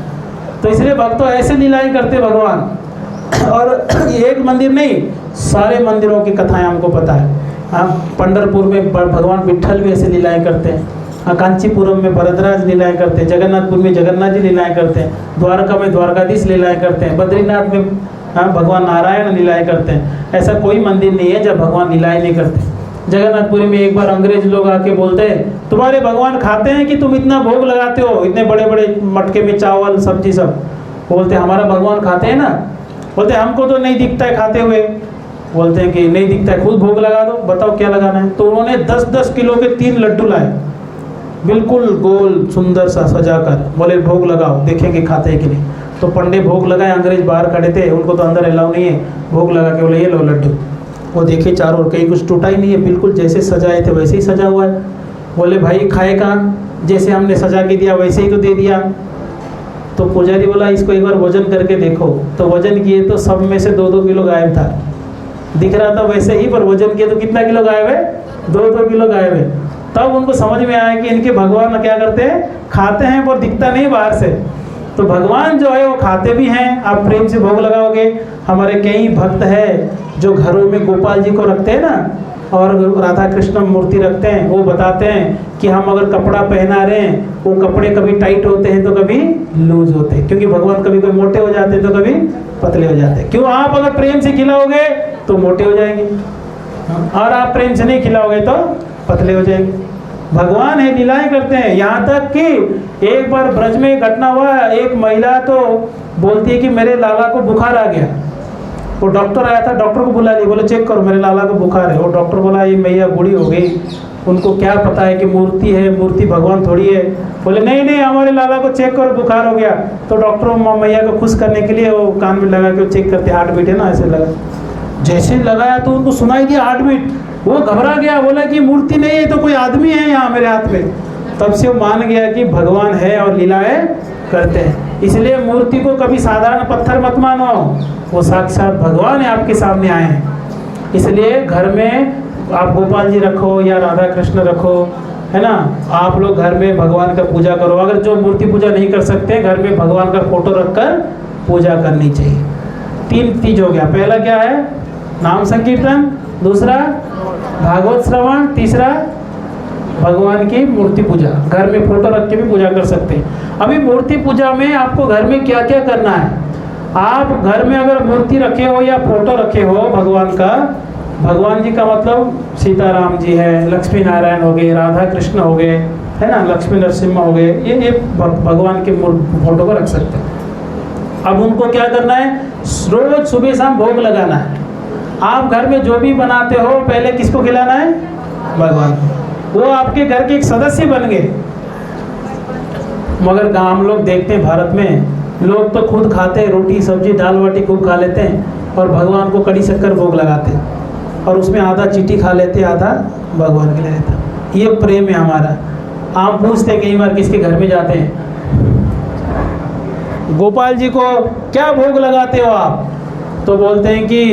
तो इसलिए भक्तों ऐसे लीलाएं करते भगवान। और एक मंदिर नहीं, सारे मंदिरों की कथाएं हमको पता है। हाँ, पंढरपुर में भगवान विट्ठल भी ऐसे लीलाएं करते हैं। हाँ, कांचीपुरम में भरतराज लीलाएं करते हैं, जगन्नाथपुर में जगन्नाथ जी लीलाएं करते हैं, द्वारका में द्वारकाधीश लीलाएं करते हैं, बद्रीनाथ में हाँ भगवान नारायण लीलाएं करते हैं। ऐसा कोई मंदिर नहीं है जब भगवान लीलाएं नहीं करते। जगन्नाथपुरी में एक बार अंग्रेज लोग आके बोलते हैं, तुम्हारे भगवान खाते हैं कि तुम इतना भोग लगाते हो, इतने बड़े बड़े मटके में चावल सब्जी सब? बोलते हैं हमारा भगवान खाते हैं ना। बोलते हैं हमको तो नहीं दिखता है खाते हुए। बोलते हैं कि नहीं दिखता है, खुद भोग लगा दो, बताओ क्या लगाना है। तो उन्होंने 10-10 किलो के 3 लड्डू लाए, बिल्कुल गोल सुंदर सा सजाकर, बोले भोग लगाओ, देखेंगे खाते हैं कि नहीं। तो पंडे भोग लगाए, अंग्रेज बाहर खड़े थे, उनको तो अंदर अलाउ नहीं है। भोग लगा के बोले ये लो लड्डू। वो देखे चारों ओर, कहीं कुछ टूटा ही नहीं है, बिल्कुल जैसे सजाए थे वैसे ही सजा हुआ है। बोले भाई खाए कहाँ, जैसे हमने सजा के दिया वैसे ही तो दे दिया। तो पुजारी बोला इसको एक बार वजन करके देखो। तो वजन किए तो सब में से 2-2 किलो गायब था। दिख रहा था वैसे ही, पर वजन किए तो कितना किलो गायब है? 2-2 किलो गायब है। तब उनको समझ में आया कि इनके भगवान क्या करते हैं, खाते हैं, पर दिखता नहीं बाहर से। तो भगवान जो है वो खाते भी हैं, आप प्रेम से भोग लगाओगे। हमारे कई भक्त हैं जो घरों में गोपाल जी को रखते हैं ना, और राधा कृष्ण मूर्ति रखते हैं, वो बताते हैं कि हम अगर कपड़ा पहना रहे हैं, वो कपड़े कभी टाइट होते हैं तो कभी लूज होते हैं, क्योंकि भगवान कभी कोई मोटे हो जाते हैं तो कभी पतले हो जाते हैं। क्यों? आप अगर प्रेम से खिलाओगे तो मोटे हो जाएंगे, और आप प्रेम से नहीं खिलाओगे तो पतले हो जाएंगे। भगवान है, लीलाएं करते हैं। यहाँ तक कि एक बार ब्रज में घटना हुआ, एक महिला तो बोलती है कि मेरे लाला को बुखार आ गया। वो डॉक्टर आया था, डॉक्टर को बुला लिया, बोले चेक करो मेरे लाला को बुखार है। वो डॉक्टर बोला ये मैया बूढ़ी हो गई, उनको क्या पता है कि मूर्ति है, मूर्ति भगवान थोड़ी है। बोले नहीं नहीं, हमारे लाला को चेक करो बुखार हो गया। तो डॉक्टर मैया को खुश करने के लिए वो कान में लगा के चेक करते, हार्ट बीट है ना, ऐसे लगा। जैसे लगाया तो उनको सुनाई दिया हार्ट बीट। वो घबरा गया, बोला कि मूर्ति नहीं है तो कोई आदमी है यहाँ मेरे हाथ में। तब से वो मान गया कि भगवान है और लीलाएं करते हैं। इसलिए मूर्ति को कभी साधारण पत्थर मत मानो, वो साक्षात भगवान है, आपके सामने आए हैं। इसलिए घर में आप गोपाल जी रखो या राधा कृष्ण रखो, है ना, आप लोग घर में भगवान का पूजा करो। अगर जो मूर्ति पूजा नहीं कर सकते, घर में भगवान का फोटो रखकर पूजा करनी चाहिए। 3 चीज हो गया। पहला क्या है? नाम संकीर्तन, दूसरा भागवत श्रवण, तीसरा भगवान की मूर्ति पूजा। घर में फोटो रख के भी पूजा कर सकते हैं। अभी मूर्ति पूजा में आपको घर में क्या क्या करना है? आप घर में अगर मूर्ति रखे हो या फोटो रखे हो भगवान का, भगवान जी का मतलब सीताराम जी है, लक्ष्मी नारायण हो गए, राधा कृष्ण हो गए, है ना, लक्ष्मी नरसिम्हा हो गए, ये भगवान के फोटो को रख सकते हैं। अब उनको क्या करना है? रोज सुबह शाम भोग लगाना है। आप घर में जो भी बनाते हो पहले किसको खिलाना है? भगवान को। वो आपके घर के एक सदस्य बन गए। मगर हम लोग देखते हैं भारत में लोग तो खुद खाते हैं, रोटी सब्जी दाल बाटी खूब खा लेते हैं और भगवान को कड़ी शक्कर भोग लगाते हैं और उसमें आधा चीटी खा लेते हैं, आधा भगवान के लिए रहता है। ये प्रेम है हमारा। आप पूछते हैं कई बार किसके घर में जाते हैं, गोपाल जी को क्या भोग लगाते हो आप? तो बोलते हैं कि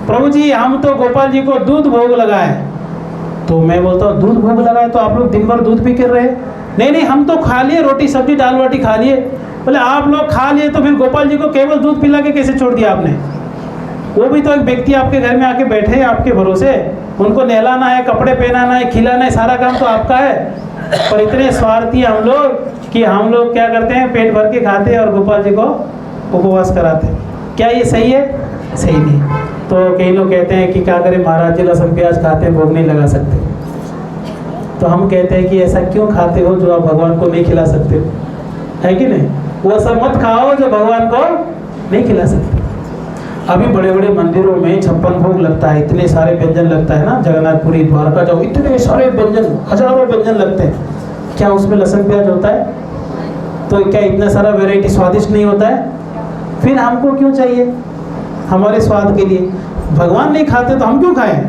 प्रभु जी हम तो गोपाल जी को दूध भोग लगाए। तो मैं बोलता हूँ दूध भोग लगाए तो आप लोग दिन भर दूध पी कर रहे? नहीं नहीं, हम तो खा लिए, रोटी सब्जी दाल बाटी खा लिए। बोले आप लोग खा लिए तो फिर गोपाल जी को केवल दूध पिला के कैसे छोड़ दिया आपने? वो भी तो एक व्यक्ति आपके घर में आके बैठे हैं आपके भरोसे, उनको नहलाना है, कपड़े पहनाना है, खिलाना है, सारा काम तो आपका है। पर इतने स्वार्थी हम लोग कि हम लोग क्या करते हैं, पेट भर के खाते हैं और गोपाल जी को उपवास कराते हैं। क्या ये सही है? सही नहीं। तो कई लोग कहते हैं कि क्या करें महाराज जी, लहसुन प्याज खाते हैं, भोग नहीं लगा सकते। तो हम कहते हैं कि ऐसा क्यों खाते हो जो आप भगवान को नहीं खिला सकते हो, है कि नहीं? वो सब मत खाओ जो भगवान को नहीं खिला सकते। अभी बड़े बड़े मंदिरों में 56 भोग लगता है, इतने सारे व्यंजन लगता है ना, जगन्नाथपुरी द्वारका जाओ, इतने सारे व्यंजन, हजारों व्यंजन लगते हैं। क्या उसमें लहसुन प्याज होता है? तो क्या इतना सारा वैरायटी स्वादिष्ट नहीं होता है? फिर हमको क्यों चाहिए? हमारे स्वाद के लिए। भगवान नहीं खाते तो हम क्यों खाएं?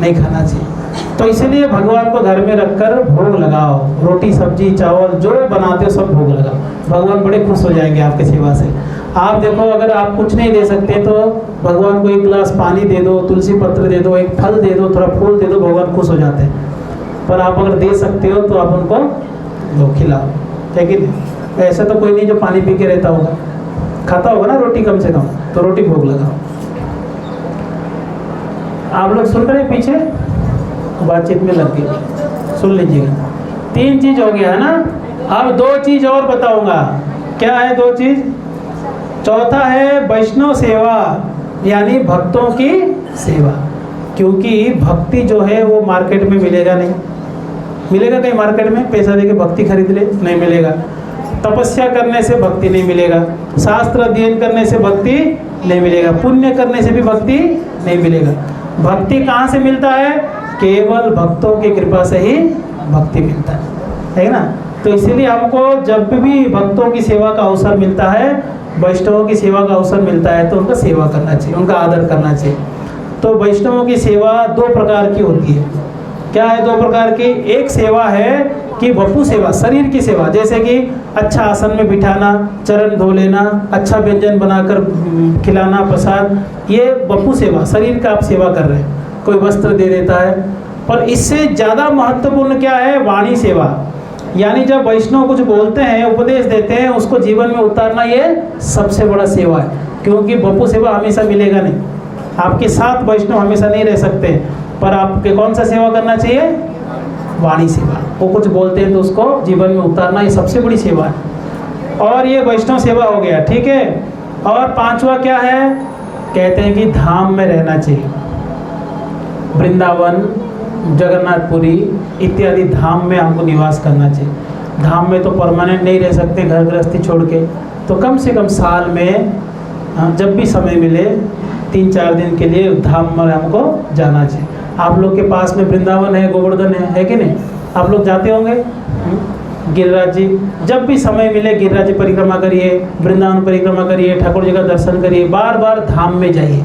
नहीं खाना चाहिए। तो इसलिए भगवान को घर में रखकर भोग लगाओ, रोटी सब्जी चावल जो बनाते हो सब भोग लगाओ। भगवान बड़े खुश हो जाएंगे आपकी सेवा से। आप देखो, अगर आप कुछ नहीं दे सकते तो भगवान को 1 गिलास पानी दे दो, तुलसी पत्र दे दो, एक फल दे दो, थोड़ा फूल दे दो, भगवान खुश हो जाते हैं। पर आप अगर दे सकते हो तो आप उनको दो, खिलाओ, है कि नहीं? ऐसा तो कोई नहीं जो पानी पी के रहता होगा, खाता होगा ना रोटी कम से कम, तो रोटी भोग लगाओ। आप लोग सुन रहे हैं? पीछे बातचीत में लग गए, सुन लीजिएगा। 3 चीज हो गया है ना। अब 2 चीज और बताऊंगा। क्या है 2 चीज? चौथा है वैष्णव सेवा, यानी भक्तों की सेवा। क्योंकि भक्ति जो है वो मार्केट में मिलेगा नहीं। मिलेगा कहीं मार्केट में पैसा देके भक्ति खरीद ले? नहीं मिलेगा। तपस्या करने से भक्ति नहीं मिलेगा, शास्त्र अध्ययन करने से भक्ति नहीं मिलेगा, पुण्य करने से भी भक्ति नहीं मिलेगा। भक्ति कहाँ से मिलता है? केवल भक्तों की कृपा से ही भक्ति मिलता है ना। तो इसीलिए हमको जब भी भक्तों की सेवा का अवसर मिलता है, वैष्णवों की सेवा का अवसर मिलता है, तो उनका सेवा करना चाहिए, उनका आदर करना चाहिए। तो वैष्णवों की सेवा 2 प्रकार की होती है। क्या है 2 प्रकार की? एक सेवा है कि वपु सेवा, शरीर की सेवा, जैसे कि अच्छा आसन में बिठाना, चरण धो लेना, अच्छा व्यंजन बनाकर खिलाना, प्रसाद, ये वपु सेवा, शरीर का आप सेवा कर रहे हैं। कोई वस्त्र दे देता है। पर इससे ज़्यादा महत्वपूर्ण क्या है? वाणी सेवा, यानी जब वैष्णव कुछ बोलते हैं, उपदेश देते हैं, उसको जीवन में उतारना, ये सबसे बड़ा सेवा है। क्योंकि वपु सेवा हमेशा मिलेगा नहीं, आपके साथ वैष्णव हमेशा नहीं रह सकते। पर आपके कौन सा सेवा करना चाहिए? वाणी सेवा। वो कुछ बोलते हैं तो उसको जीवन में उतारना, ये सबसे बड़ी सेवा है। और ये वैष्णव सेवा हो गया, ठीक है। और 5वां क्या है? कहते हैं कि धाम में रहना चाहिए। वृंदावन, जगन्नाथपुरी इत्यादि धाम में हमको निवास करना चाहिए। धाम में तो परमानेंट नहीं रह सकते घर गृहस्थी छोड़ के, तो कम से कम साल में जब भी समय मिले 3-4 दिन के लिए धाम में हमको जाना चाहिए। आप लोग के पास में वृंदावन है, गोवर्धन है कि नहीं? आप लोग जाते होंगे। गिरिराज जी, जब भी समय मिले गिरिराज जी परिक्रमा करिए, वृंदावन परिक्रमा करिए, ठाकुर जी का दर्शन करिए, बार बार धाम में जाइए।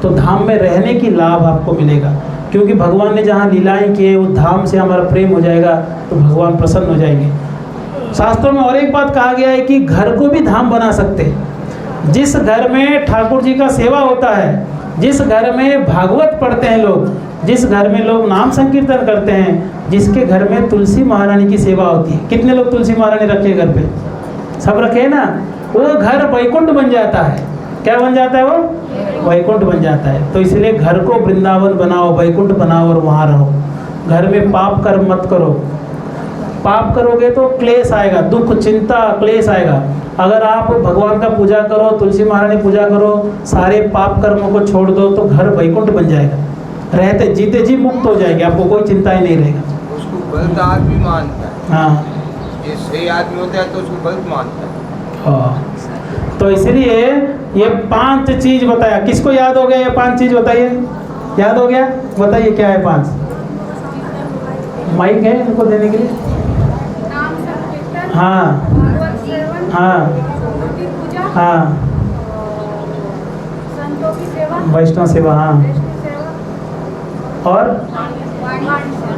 तो धाम में रहने की लाभ आपको मिलेगा, क्योंकि भगवान ने जहाँ लीलाएं किए उस धाम से हमारा प्रेम हो जाएगा, तो भगवान प्रसन्न हो जाएंगे। शास्त्रों में और एक बात कहा गया है कि घर को भी धाम बना सकते हैं। जिस घर में ठाकुर जी का सेवा होता है, जिस घर में भागवत पढ़ते हैं लोग, जिस घर में लोग नाम संकीर्तन करते हैं, जिसके घर में तुलसी महारानी की सेवा होती है। कितने लोग तुलसी महारानी रखे घर पे? सब रखे हैं ना। वो घर वैकुंठ बन जाता है। क्या बन जाता है? वो वैकुंठ बन जाता है। तो इसलिए घर को वृंदावन बनाओ, वैकुंठ बनाओ और वहाँ रहो। घर में पाप कर्म मत करो। पाप करोगे तो क्लेश आएगा, दुख, चिंता, क्लेश आएगा। अगर आप भगवान का पूजा करो, तुलसी महारानी पूजा करो, सारे पाप कर्मों को छोड़ दो, तो घर वैकुंठ बन जाएगा। रहते जीते जी मुक्त हो जाएंगे, आपको कोई चिंता ही नहीं रहेगा। उसको गलत आदमी मानता है। हाँ, ये सही आदमी होता है तो उसको गलत मानता है। हाँ, तो इसलिए ये 5 चीज बताया। किसको याद हो गया? ये 5 चीज बताइए। याद हो गया? बताइए क्या है 5? माइक है इनको देने के लिए? हाँ हाँ हाँ, वैष्णव सेवा, हाँ, और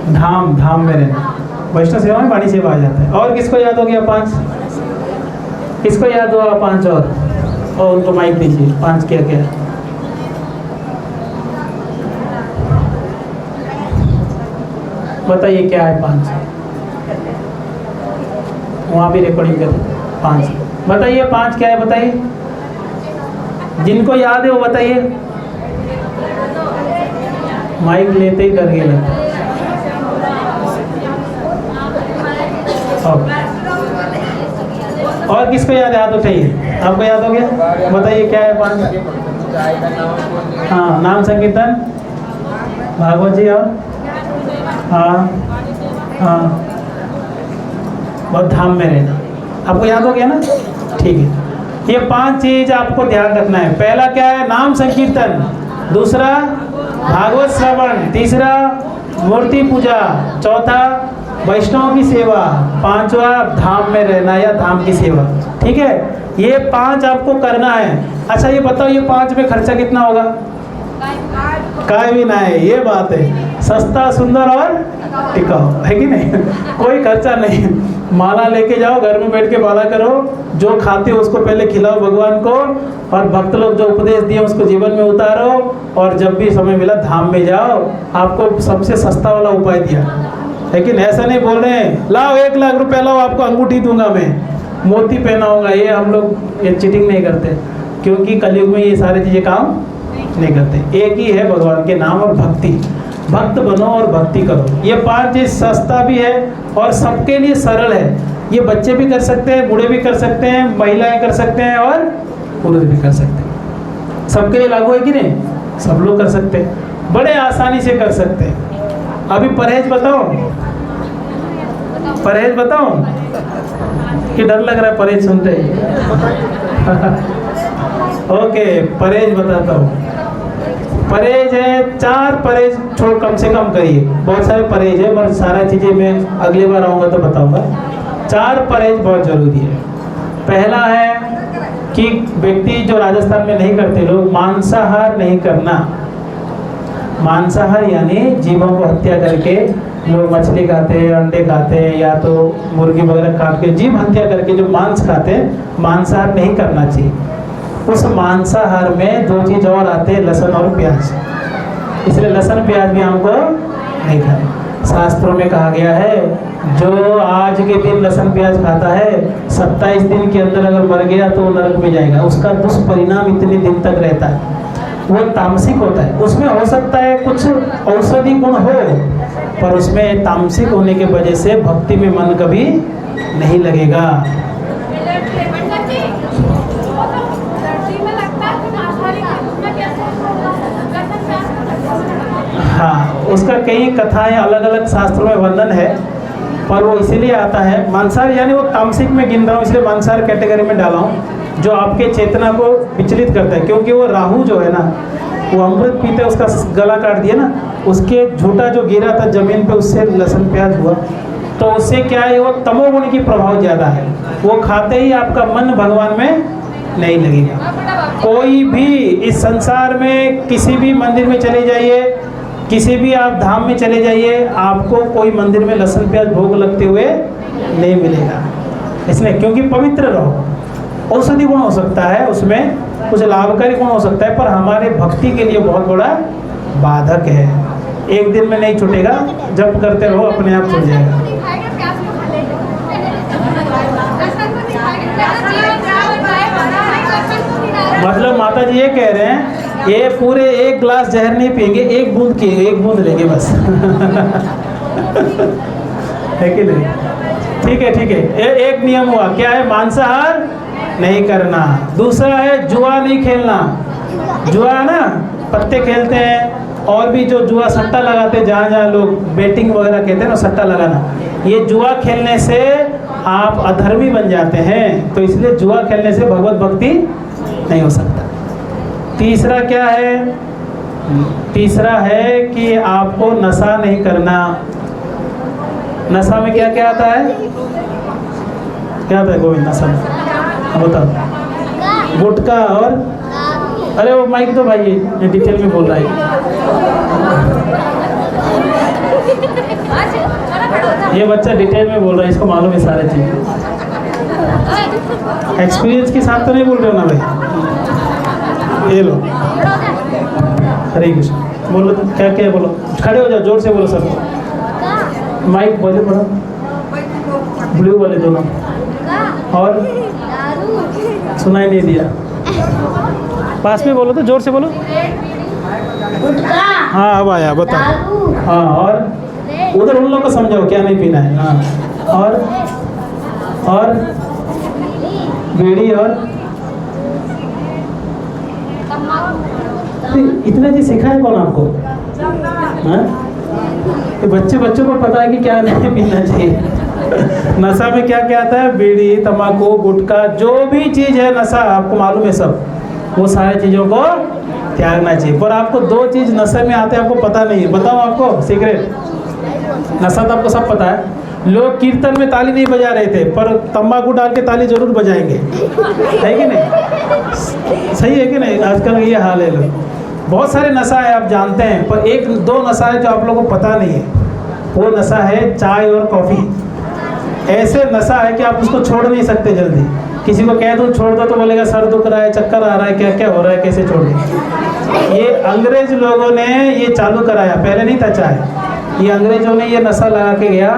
धाम में रहना। वैष्णव सेवा में वाणी सेवा आ जाता है। और किसको याद हो गया 5? किसको याद हुआ 5 और उनको माइक दीजिए। 5 क्या क्या? बताइए क्या है 5? वहाँ भी रिकॉर्डिंग कर 5 बताइए। 5 क्या है बताइए? जिनको याद है वो बताइए। माइक लेते ही डर गए लगता। और किसको याद है? हाथ उठाइए। आपको याद हो गया? बताइए क्या है 5? हाँ, नाम संकीर्तन, भागवत जी, और हाँ हाँ, बहुत धाम में रहना। आपको याद हो गया ना? ठीक है। ये 5 चीज आपको ध्यान रखना है। पहला क्या है? नाम संकीर्तन। दूसरा भागवत श्रवण। तीसरा मूर्ति पूजा। चौथा वैष्णव की सेवा। 5वां धाम में रहना या धाम की सेवा। ठीक है, ये 5 आपको करना है। अच्छा ये बताओ, ये 5 में खर्चा कितना होगा? काय भी ना है। ये बात है, सस्ता, सुंदर और टिकाऊ, है कि नहीं? कोई खर्चा नहीं। माला लेके जाओ, घर में बैठ के माला करो, जो खाते हो उसको पहले खिलाओ भगवान को, और भक्त लोग जो उपदेश दिए उसको जीवन में उतारो, और जब भी समय मिला धाम में जाओ। आपको सबसे सस्ता वाला उपाय दिया, लेकिन ऐसा नहीं बोल रहे हैं लाओ 1 लाख रुपए लाओ, आपको अंगूठी दूंगा मैं, मोती पहनाऊंगा। ये हम लोग ये चीटिंग नहीं करते, क्योंकि कलयुग में ये सारी चीजें काम नहीं करते। एक ही है भगवान के नाम और भक्ति। भक्त बनो और भक्ति करो। ये 5 चीज सस्ता भी है और सबके लिए सरल है। ये बच्चे भी कर सकते हैं, बूढ़े भी कर सकते हैं, महिलाएं कर सकते हैं और पुरुष भी कर सकते हैं। सबके लिए लागू है कि नहीं? सब लोग कर सकते हैं, बड़े आसानी से कर सकते हैं। अभी परहेज बताओ, परहेज बताओ कि डर लग रहा है परहेज सुनते ही? ओके, परहेज बताता हूँ। परहेज है 4 परहेज, छोड़ कम से कम करिए। बहुत सारे परहेज है, पर सारा चीजें मैं अगली बार आऊँगा तो बताऊँगा। 4 परहेज बहुत जरूरी है। पहला है कि व्यक्ति जो राजस्थान में नहीं करते लोग, मांसाहार नहीं करना। मांसाहार यानी जीवों को हत्या करके लोग मछली खाते हैं, अंडे खाते हैं, या तो मुर्गी वगैरह काट के जीव हत्या करके जो मांस खाते हैं, मांसाहार नहीं करना चाहिए। उस मांसाहार में 2 चीज और आते हैं, लहसुन और प्याज। इसलिए लहसुन प्याज भी हमको नहीं खाना। शास्त्रों में कहा गया है, जो आज के दिन लहसुन प्याज खाता है 27 दिन के अंदर अगर मर गया तो नरक में जाएगा। उसका दुष्परिणाम इतने दिन तक रहता है। वो तामसिक होता है। उसमें हो सकता है कुछ औषधि गुण हो, पर उसमें तामसिक होने के वजह से भक्ति में मन कभी नहीं लगेगा। हाँ, उसका कई कथाएं अलग अलग शास्त्रों में वर्णन है, पर वो इसीलिए आता है मांसाहार, यानी वो तामसिक में गिन रहा हूँ, इसलिए मांसाहार कैटेगरी में डाला हूँ, जो आपके चेतना को विचलित करता है। क्योंकि वो राहु जो है ना, वो अमृत पीते उसका गला काट दिया ना, उसके झूठा जो गिरा था जमीन पे, उससे लहसुन प्याज हुआ। तो उससे क्या है, वो तमोगुण की प्रभाव ज़्यादा है। वो खाते ही आपका मन भगवान में नहीं लगेगा। कोई भी इस संसार में किसी भी मंदिर में चले जाइए, किसी भी आप धाम में चले जाइए, आपको कोई मंदिर में लहसुन प्याज भोग लगते हुए नहीं मिलेगा। इसलिए क्योंकि पवित्र रहो। औषधि गुण हो सकता है, उसमें कुछ लाभकारी गुण हो सकता है, पर हमारे भक्ति के लिए बहुत बड़ा बाधक है। एक दिन में नहीं छूटेगा, जब करते रहो अपने आप छूट जाएगा। मतलब माता जी ये कह रहे हैं, ये पूरे एक ग्लास जहर नहीं पिएंगे, एक बूंद लेंगे बस। है कि नहीं? ठीक है। एक नियम हुआ, क्या है? मांसाहार नहीं करना। दूसरा है जुआ नहीं खेलना। जुआ ना, पत्ते खेलते हैं और भी जो जुआ सट्टा लगाते हैं, जहाँ लोग बेटिंग वगैरह कहते हैं ना, सट्टा लगाना, ये जुआ खेलने से आप अधर्मी बन जाते हैं। तो इसलिए जुआ खेलने से भगवत भक्ति नहीं हो सकता। तीसरा क्या है? तीसरा है कि आपको नशा नहीं करना। नशा में क्या क्या आता है? क्या आता है गोविंद नशा में? बताओ। गुटखा और, अरे वो माइक तो भाई ये डिटेल में बोल रहा है। ये बच्चा डिटेल में बोल रहा है, इसको मालूम है सारे चीज। एक्सपीरियंस के साथ तो नहीं बोल रहे हो ना भाई? ये लो। हरे कृष्ण बोलो, तो क्या क्या बोलो, खड़े हो जाओ, जोर से बोलो सब। माइक बोले पड़ा, ब्लू वाले दोनों, और सुनाई नहीं दिया। पास में बोलो, तो जोर से बोलो। हाँ अब आया, बताओ। हाँ, और उधर उन लोग को समझाओ क्या नहीं पीना है। हाँ, और बीड़ी और इतना चीज सिखाया कौन आपको? हाँ? बच्चों को पता है कि क्या नहीं पीना चाहिए। नशा में क्या क्या आता है? बीड़ी, तंबाकू, गुटखा, जो भी चीज है नशा, आपको मालूम है सब, वो सारी चीजों को त्यागना चाहिए। पर आपको दो चीज नशे में आते हैं, आपको पता नहीं है। बताओ आपको सीक्रेट? नशा तो आपको सब पता है। लोग कीर्तन में ताली नहीं बजा रहे थे, पर तंबाकू डाल के ताली जरूर बजाएंगे, है कि नहीं? सही है कि नहीं? आजकल ये हाल है। लोग बहुत सारे नशा है, आप जानते हैं, पर एक दो नशा है जो आप लोगों को पता नहीं है। वो नशा है चाय और कॉफ़ी। ऐसे नशा है कि आप उसको छोड़ नहीं सकते जल्दी। किसी को कह दो छोड़ दो तो बोलेगा सर दुख रहा है, चक्कर आ रहा है, क्या क्या हो रहा है, कैसे छोड़ दें। ये अंग्रेज लोगों ने ये चालू कराया, पहले नहीं था चाय। ये अंग्रेजों ने ये नशा लगा के गया।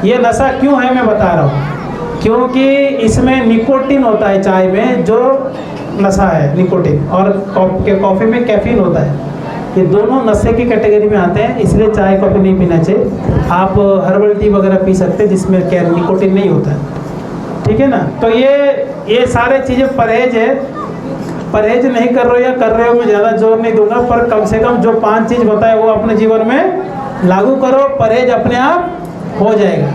ये नशा क्यों है मैं बता रहा हूँ, क्योंकि इसमें निकोटिन होता है चाय में, जो नशा है निकोटिन, और कॉफ़ी में कैफीन होता है। ये दोनों नशे की कैटेगरी में आते हैं, इसलिए चाय कॉफ़ी नहीं पीना चाहिए। आप हर्बल टी वगैरह पी सकते हैं जिसमें क्या निकोटिन नहीं होता है, ठीक है ना। तो ये सारे चीज़ें परहेज है। परहेज नहीं कर रहे हो या कर रहे हो, मैं ज़्यादा जोर नहीं दूंगा, पर कम से कम जो 5 चीज़ बताए वो अपने जीवन में लागू करो, परहेज अपने आप हो जाएगा।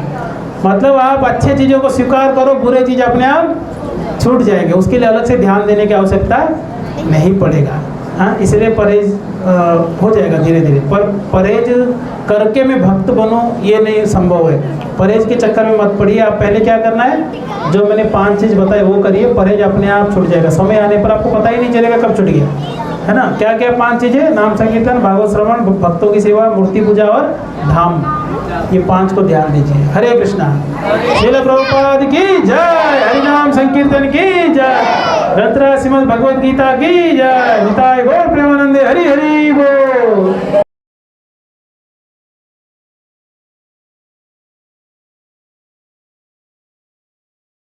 मतलब आप अच्छे चीज़ों को स्वीकार करो, बुरे चीज़ अपने आप छूट जाएंगे, उसके लिए अलग से ध्यान देने की आवश्यकता नहीं पड़ेगा। हाँ, इसलिए परहेज हो जाएगा धीरे धीरे। पर परहेज करके मैं भक्त बनूं, ये नहीं संभव है। परहेज के चक्कर में मत पड़िए। आप पहले क्या करना है, जो मैंने 5 चीज़ बताई वो करिए, परहेज अपने आप छूट जाएगा। समय आने पर आपको पता ही नहीं चलेगा कब छूट गया, है ना। क्या क्या 5 चीज़ें? नाम संकीर्तन, भागवत श्रवण, भक्तों की सेवा, मूर्ति पूजा और धाम। ये 5 को ध्यान दीजिए। हरे कृष्णा। श्रील प्रभुपाद की जय, हरिनाम संकीर्तन की जय, ग्रंथराज श्रीमद् भगवद गीता की जय, निताय गौर प्रेमानंदे, हरि हरि बोल।